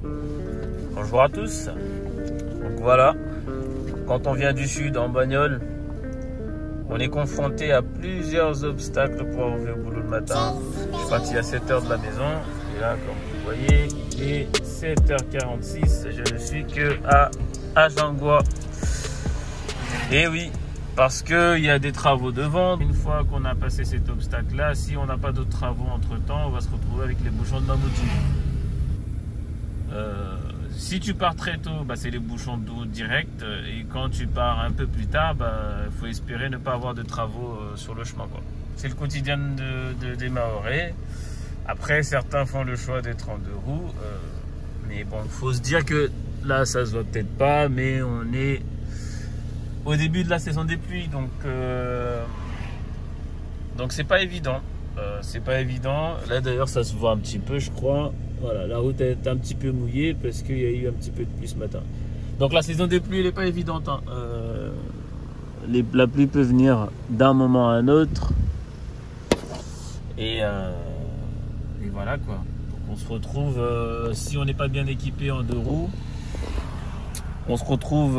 Bonjour à tous. Donc voilà, quand on vient du sud en bagnole, on est confronté à plusieurs obstacles pour arriver au boulot le matin. Je suis parti à 7h de la maison et là, comme vous voyez, il est 7h46. Je ne suis que à Agingois. Et oui, parce qu'il y a des travaux devant. Une fois qu'on a passé cet obstacle-là, si on n'a pas d'autres travaux entre-temps, on va se retrouver avec les bouchons de Mamoudzou. Si tu pars très tôt, bah, c'est les bouchons de route direct. Et quand tu pars un peu plus tard, il faut espérer ne pas avoir de travaux sur le chemin. C'est le quotidien des Mahorais. Après, certains font le choix d'être en deux roues. Mais bon, il faut se dire que là, ça se voit peut-être pas, mais on est au début de la saison des pluies. Donc c'est pas évident. C'est pas évident. Là, d'ailleurs, ça se voit un petit peu, je crois. Voilà, la route est un petit peu mouillée parce qu'il y a eu un petit peu de pluie ce matin. Donc la saison des pluies, elle n'est pas évidente. Hein. La pluie peut venir d'un moment à un autre. Et voilà quoi. Donc on se retrouve, si on n'est pas bien équipé en deux roues, on se retrouve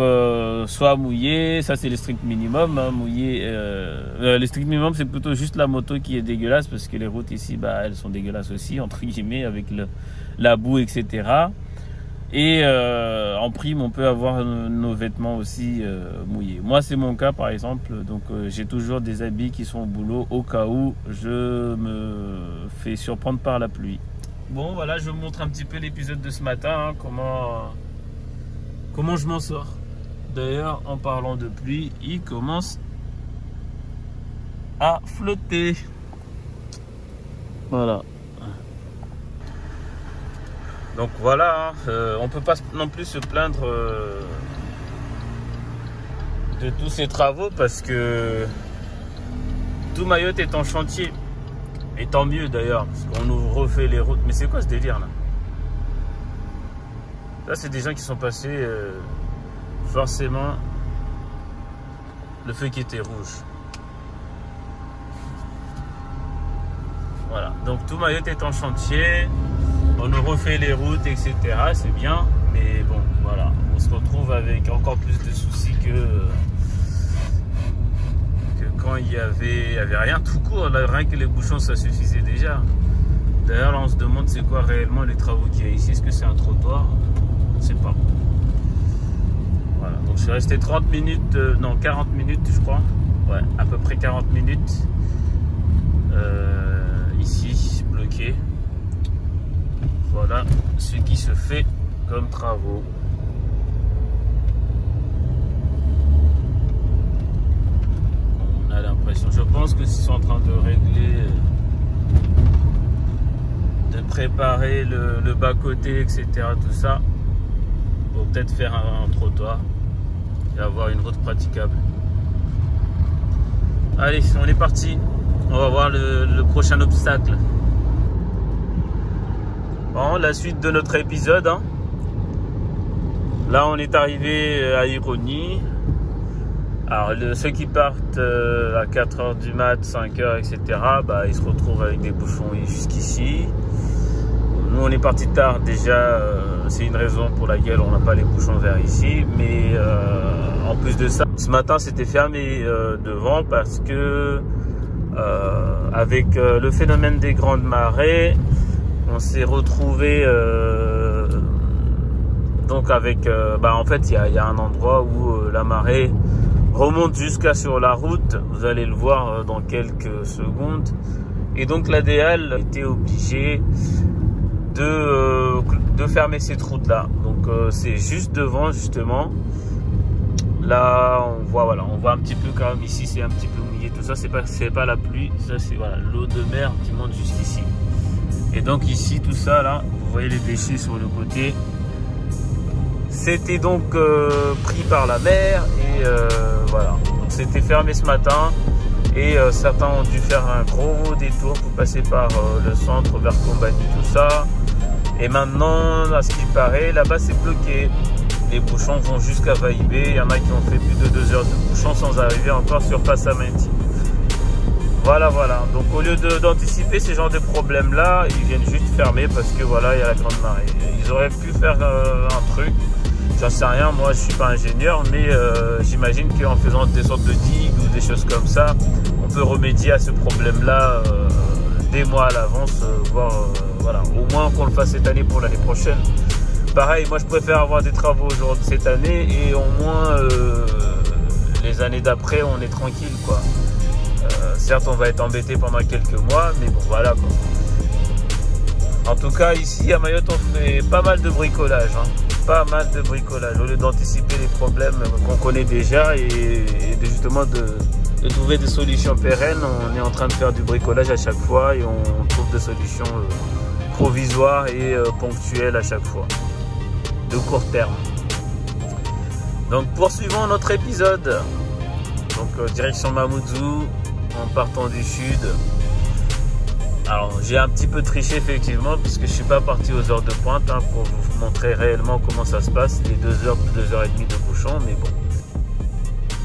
soit mouillé, ça c'est le strict minimum, hein, mouillé. Le strict minimum c'est plutôt juste la moto qui est dégueulasse parce que les routes ici, elles sont dégueulasses aussi, entre guillemets, avec la boue, etc. Et en prime, on peut avoir nos vêtements aussi mouillés. Moi c'est mon cas par exemple, donc j'ai toujours des habits qui sont au boulot au cas où je me fais surprendre par la pluie. Bon voilà, je vous montre un petit peu l'épisode de ce matin, hein, comment je m'en sors. D'ailleurs, en parlant de pluie, il commence à flotter. Voilà. Donc voilà, on peut pas non plus se plaindre de tous ces travaux parce que tout Mayotte est en chantier. Et tant mieux d'ailleurs, parce qu'on nous refait les routes. Mais c'est quoi ce délire là? Là, c'est des gens qui sont passés forcément le feu qui était rouge. Voilà, donc tout Mayotte est en chantier, on nous refait les routes, etc. C'est bien, mais bon, voilà, on se retrouve avec encore plus de soucis que quand il y avait rien tout court. Là, rien que les bouchons, ça suffisait déjà. D'ailleurs, là, on se demande c'est quoi réellement les travaux qu'il y a ici. Est-ce que c'est un trottoir? Je sais pas. Voilà, donc je suis resté 30 minutes, non 40 minutes je crois, ouais, à peu près 40 minutes ici, bloqué. Voilà ce qui se fait comme travaux. On a l'impression, je pense que ils sont en train de régler, de préparer le bas-côté, etc. Tout ça. Pour peut-être faire un trottoir et avoir une route praticable. Allez, on est parti. On va voir le prochain obstacle. Bon, la suite de notre épisode. Hein. Là, on est arrivé à Ironi. Alors, ceux qui partent à 4h du mat, 5h, etc., ils se retrouvent avec des bouchons jusqu'ici. Nous, on est parti tard déjà, c'est une raison pour laquelle on n'a pas les bouchons vers ici. Mais en plus de ça, ce matin, c'était fermé devant parce que avec le phénomène des grandes marées, on s'est retrouvé donc avec, en fait, il y a un endroit où la marée remonte jusqu'à sur la route. Vous allez le voir dans quelques secondes. Et donc l'ADL était obligé de fermer cette route là. Donc c'est juste devant justement. Là on voit, voilà, on voit un petit peu quand même ici, c'est un petit peu mouillé tout ça, c'est pas la pluie, ça c'est voilà, l'eau de mer qui monte jusqu'ici. Et donc ici tout ça là, vous voyez les déchets sur le côté. C'était donc pris par la mer et voilà. Donc c'était fermé ce matin. Et certains ont dû faire un gros détour pour passer par le centre vers Combani, tout ça. Et maintenant, à ce qu'il paraît, là-bas c'est bloqué. Les bouchons vont jusqu'à Vaïbé. Il y en a qui ont fait plus de 2 heures de bouchons sans arriver encore sur Passamenti. Voilà. Donc au lieu d'anticiper ces genres de problèmes-là, ils viennent juste fermer parce que voilà, il y a la grande marée. Ils auraient pu faire un truc, j'en sais rien, moi je suis pas ingénieur, mais j'imagine qu'en faisant des sortes de digues ou des choses comme ça, on peut remédier à ce problème-là des mois à l'avance, voire voilà, au moins qu'on le fasse cette année pour l'année prochaine. Pareil, moi je préfère avoir des travaux aujourd'hui cette année et au moins les années d'après on est tranquille quoi. Certes on va être embêté pendant quelques mois, mais bon voilà quoi. En tout cas ici à Mayotte on fait pas mal de bricolage, hein. Pas mal de bricolage au lieu d'anticiper les problèmes qu'on connaît déjà et justement de trouver des solutions pérennes. On est en train de faire du bricolage à chaque fois et on trouve des solutions provisoires et ponctuelles à chaque fois, de court terme. Donc poursuivons notre épisode. Donc direction Mamoudzou en partant du sud. Alors j'ai un petit peu triché effectivement puisque je suis pas parti aux heures de pointe hein, pour vous montrer réellement comment ça se passe, les 2 heures, 2 heures et demie de bouchon, mais bon.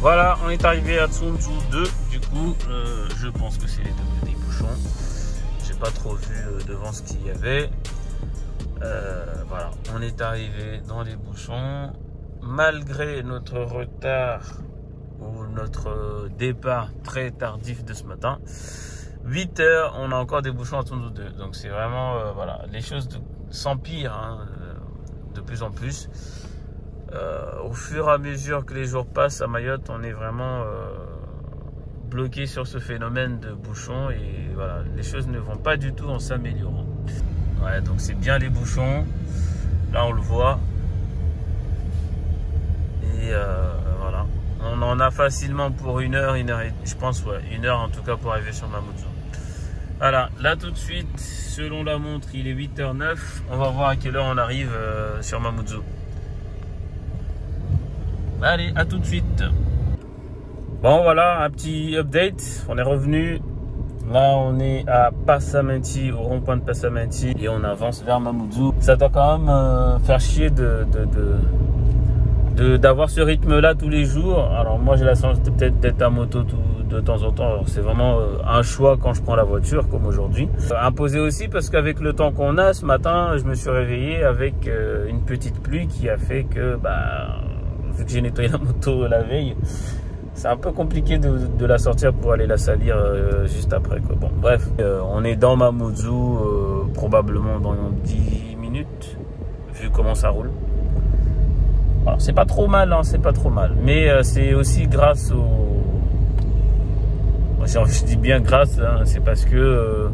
Voilà, on est arrivé à Tsunzhou 2, du coup je pense que c'est les deux des bouchons. J'ai pas trop vu devant ce qu'il y avait. Voilà, on est arrivé dans les bouchons. Malgré notre retard ou notre départ très tardif de ce matin, 8 heures, on a encore des bouchons à Tsunzhou 2. Donc c'est vraiment, voilà, les choses s'empirent hein, de plus en plus. Au fur et à mesure que les jours passent à Mayotte, on est vraiment bloqué sur ce phénomène de bouchons et voilà, les choses ne vont pas du tout en s'améliorant. Ouais, donc c'est bien les bouchons. Là, on le voit. Et voilà. On en a facilement pour 1 heure, 1 heure et je pense, ouais, 1 heure en tout cas pour arriver sur Mamoudzou. Voilà, là tout de suite, selon la montre, il est 8h09. On va voir à quelle heure on arrive sur Mamoudzou. Allez, à tout de suite. Bon, voilà, un petit update. On est revenu. Là, on est à Passamenti, au rond-point de Passamenti, et on avance vers Mamoudzou. Ça doit quand même faire chier d'avoir ce rythme-là tous les jours. Alors moi, j'ai la chance peut-être d'être à moto de temps en temps. C'est vraiment un choix quand je prends la voiture, comme aujourd'hui. Imposé aussi parce qu'avec le temps qu'on a, ce matin, je me suis réveillé avec une petite pluie qui a fait que, bah, vu que j'ai nettoyé la moto la veille, c'est un peu compliqué de la sortir pour aller la salir juste après, quoi. Bon, bref, on est dans Mamoudzou probablement dans 10 minutes, vu comment ça roule. Alors, c'est pas trop mal, hein, c'est pas trop mal. Mais c'est aussi grâce au... Je dis bien grâce, hein, c'est parce que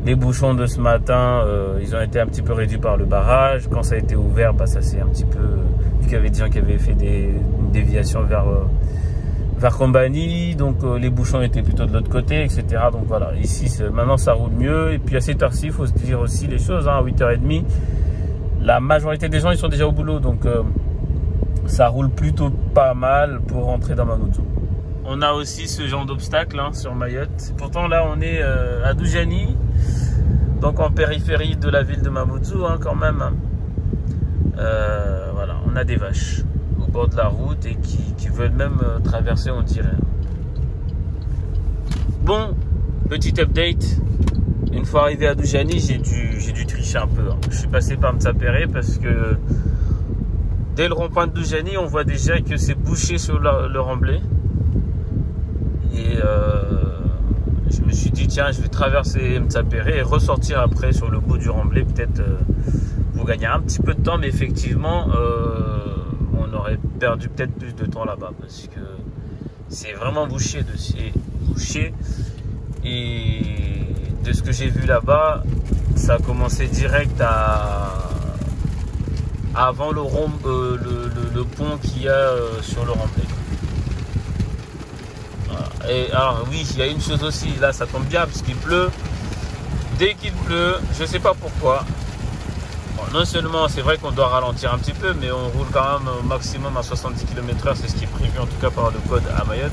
les bouchons de ce matin, ils ont été un petit peu réduits par le barrage. Quand ça a été ouvert, bah, ça s'est un petit peu... vu qu'il y avait des gens qui avaient fait une déviation vers Combani, donc les bouchons étaient plutôt de l'autre côté, etc. Donc voilà, ici maintenant ça roule mieux. Et puis à cette heure-ci, il faut se dire aussi les choses, hein, à 8h30, la majorité des gens ils sont déjà au boulot, donc ça roule plutôt pas mal pour rentrer dans Mamoudzou. On a aussi ce genre d'obstacle hein, sur Mayotte. Pourtant là on est à Doujani, donc en périphérie de la ville de Mamoudzou hein, quand même. Voilà, on a des vaches au bord de la route et qui veulent même traverser, on dirait. Bon, petit update. Une fois arrivé à Doujani, j'ai dû tricher un peu. Hein. Je suis passé par Mtsapéré parce que dès le rond-point de Doujani, on voit déjà que c'est bouché sur le remblai. Et je me suis dit, tiens, je vais traverser Mtsapéré et ressortir après sur le bout du remblai, peut-être pour gagner un petit peu de temps, mais effectivement, on aurait perdu peut-être plus de temps là-bas parce que c'est vraiment bouché, bouché. Et de ce que j'ai vu là-bas, ça a commencé direct avant le pont qu'il y a sur le remblai. Voilà. Et alors oui, il y a une chose aussi, là ça tombe bien parce qu'il pleut. Dès qu'il pleut, je sais pas pourquoi. Bon, non seulement c'est vrai qu'on doit ralentir un petit peu, mais on roule quand même au maximum à 70 km/h, c'est ce qui est prévu en tout cas par le code à Mayotte.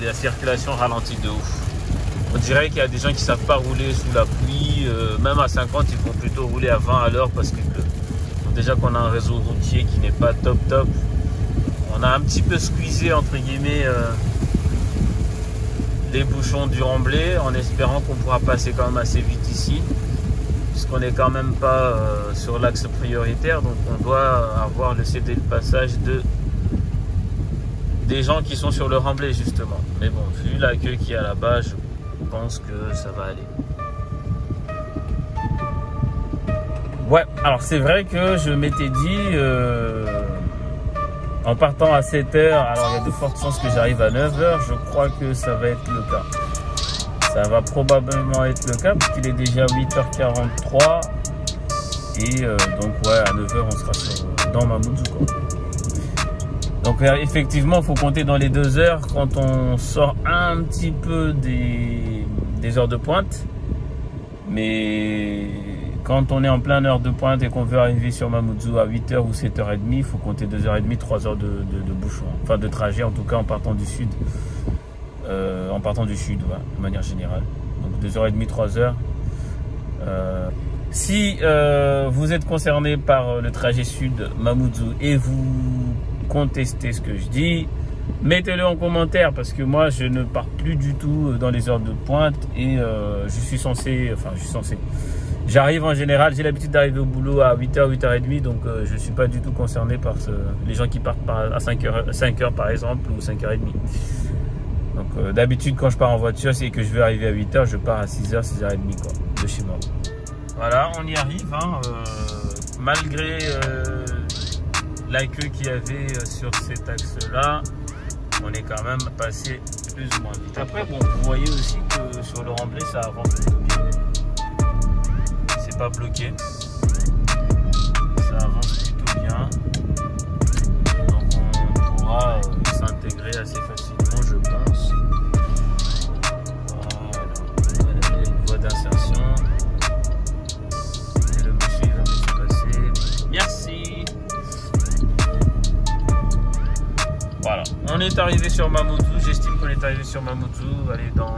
La circulation ralentit de ouf. On dirait qu'il y a des gens qui ne savent pas rouler sous la pluie, même à 50 ils vont plutôt rouler à 20 à l'heure parce qu'il pleut. Donc déjà qu'on a un réseau routier qui n'est pas top. On a un petit peu squeezé entre guillemets les bouchons du remblai, en espérant qu'on pourra passer quand même assez vite ici, puisqu'on n'est quand même pas sur l'axe prioritaire, donc on doit avoir le cédé le passage des gens qui sont sur le remblai justement. Mais bon, vu l'accueil qu'il y a là-bas, je pense que ça va aller. Ouais, alors c'est vrai que je m'étais dit, en partant à 7h, alors il y a de fortes chances que j'arrive à 9h, je crois que ça va être le cas. Ça va probablement être le cas, parce qu'il est déjà 8h43. Et donc ouais, à 9h, on sera dans Mamoudzou, quoi. Donc effectivement, il faut compter dans les 2 heures quand on sort un petit peu des heures de pointe. Mais quand on est en pleine heure de pointe et qu'on veut arriver sur Mamoudzou à 8h ou 7h30, il faut compter 2h30, 3 heures de bouchon. Enfin de trajet, en tout cas en partant du sud. Ouais, de manière générale. Donc 2h30, 3 heures. Si vous êtes concerné par le trajet sud Mamoudzou et vous contestez ce que je dis, mettez-le en commentaire, parce que moi je ne pars plus du tout dans les heures de pointe et j'arrive en général, j'ai l'habitude d'arriver au boulot à 8h, 8h30, donc je ne suis pas du tout concerné par les gens qui partent à 5h par exemple, ou 5h30. Donc d'habitude quand je pars en voiture, c'est que je veux arriver à 8h, je pars à 6h, 6h30 quoi, de chez moi. Voilà, on y arrive, hein, malgré l'accueil qu'il y avait sur cet axe-là, on est quand même passé plus ou moins vite. Après, bon, vous voyez aussi que sur le remblai, ça avance plutôt bien. C'est pas bloqué. Ça avance plutôt bien. Donc on pourra s'intégrer assez facilement, je pense. Voilà, il y a une voie d'insertion. Et le monsieur il va me laisser passer. Merci. Voilà, on est arrivé sur Mamoudzou. J'estime qu'on est arrivé sur Mamoudzou. Allez, dans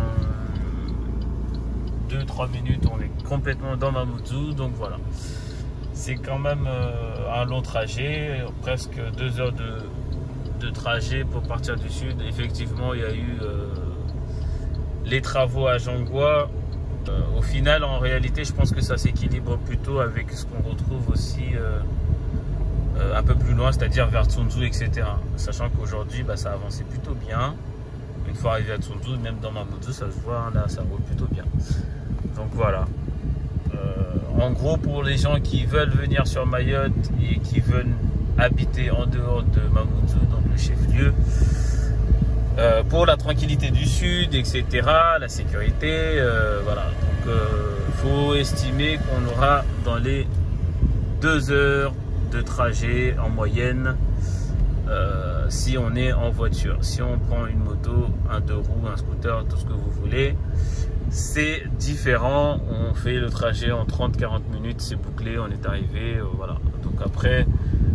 2-3 minutes, on est complètement dans Mamoudzou. Donc voilà, c'est quand même un long trajet, presque 2 heures de trajet pour partir du sud. Effectivement, il y a eu les travaux à Jangwa. Au final, en réalité, je pense que ça s'équilibre plutôt avec ce qu'on retrouve aussi un peu plus loin, c'est-à-dire vers Tsunzu, etc. Sachant qu'aujourd'hui, ça avançait plutôt bien. Une fois arrivé à Tsunzu, même dans Mamoudzou, ça se voit, hein, là, ça roule plutôt bien. Donc voilà. En gros, pour les gens qui veulent venir sur Mayotte et qui veulent habiter en dehors de Mamoudzou, donc le chef-lieu, pour la tranquillité du sud, etc., la sécurité, voilà. Donc, il faut estimer qu'on aura dans les 2 heures de trajet en moyenne si on est en voiture. Si on prend une moto, un 2 roues, un scooter, tout ce que vous voulez, c'est différent. On fait le trajet en 30-40 minutes, c'est bouclé, on est arrivé, voilà. Donc après,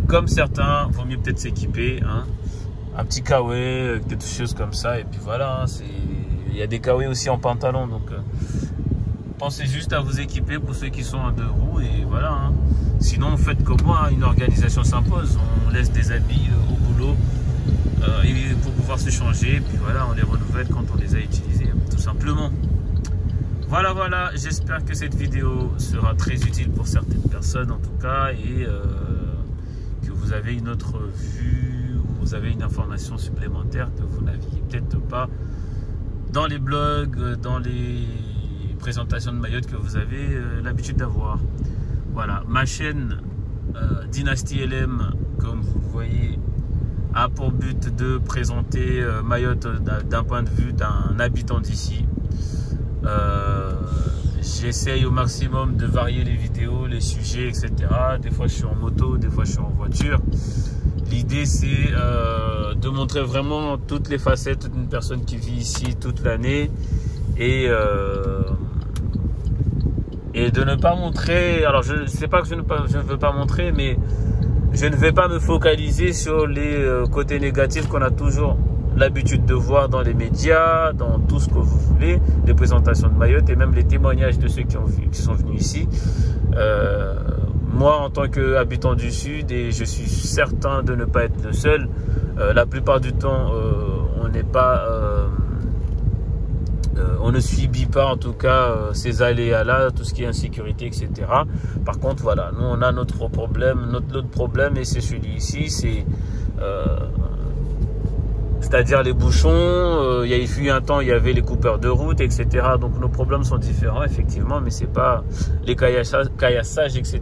comme certains, vaut mieux peut-être s'équiper, hein, un petit kawé, des choses comme ça, et puis voilà, hein, il y a des kawés aussi en pantalon, donc pensez juste à vous équiper pour ceux qui sont en 2 roues, et voilà, hein. Sinon, faites comme moi, une organisation s'impose. On laisse des habits au boulot pour pouvoir se changer. Puis voilà, on les renouvelle quand on les a utilisés, tout simplement. Voilà, voilà. J'espère que cette vidéo sera très utile pour certaines personnes, en tout cas, et que vous avez une autre vue, ou vous avez une information supplémentaire que vous n'aviez peut-être pas dans les blogs, dans les présentations de Mayotte que vous avez l'habitude d'avoir. Voilà, ma chaîne Dynasty LM, comme vous le voyez, a pour but de présenter Mayotte d'un point de vue d'un habitant d'ici. J'essaye au maximum de varier les vidéos, les sujets, etc. Des fois je suis en moto, des fois je suis en voiture. L'idée c'est de montrer vraiment toutes les facettes d'une personne qui vit ici toute l'année et de ne pas montrer, alors je ne sais pas que je ne veux pas montrer, mais je ne vais pas me focaliser sur les côtés négatifs qu'on a toujours l'habitude de voir dans les médias, dans tout ce que vous voulez, les présentations de Mayotte et même les témoignages de ceux qui sont venus ici. Moi, en tant qu'habitant du Sud, et je suis certain de ne pas être le seul, la plupart du temps, on n'est pas on ne subit pas en tout cas ces aléas-là, tout ce qui est insécurité, etc. Par contre, voilà, nous on a notre problème, notre problème, et c'est celui-ci, c'est-à-dire les bouchons. Il y a eu un temps, il y avait les coupeurs de route, etc. Donc nos problèmes sont différents, effectivement, mais c'est pas les caillassages, etc.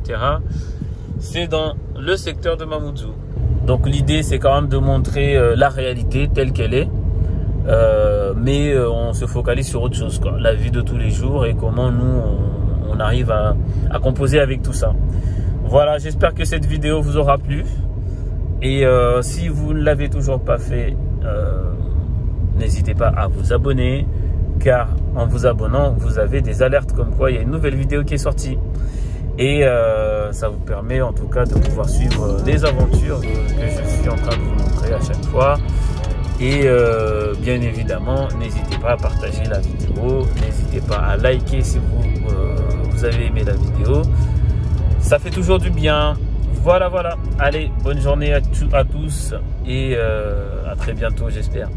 C'est dans le secteur de Mamoudzou. Donc l'idée, c'est quand même de montrer la réalité telle qu'elle est. Mais on se focalise sur autre chose, quoi. La vie de tous les jours et comment nous on arrive à composer avec tout ça. Voilà, j'espère que cette vidéo vous aura plu, et si vous ne l'avez toujours pas fait, n'hésitez pas à vous abonner, car en vous abonnant vous avez des alertes comme quoi il y a une nouvelle vidéo qui est sortie, et ça vous permet en tout cas de pouvoir suivre les aventures que je suis en train de vous montrer à chaque fois. Et bien évidemment, n'hésitez pas à partager la vidéo, n'hésitez pas à liker si vous avez aimé la vidéo. Ça fait toujours du bien. Voilà. Allez, bonne journée à tous, et à très bientôt, j'espère.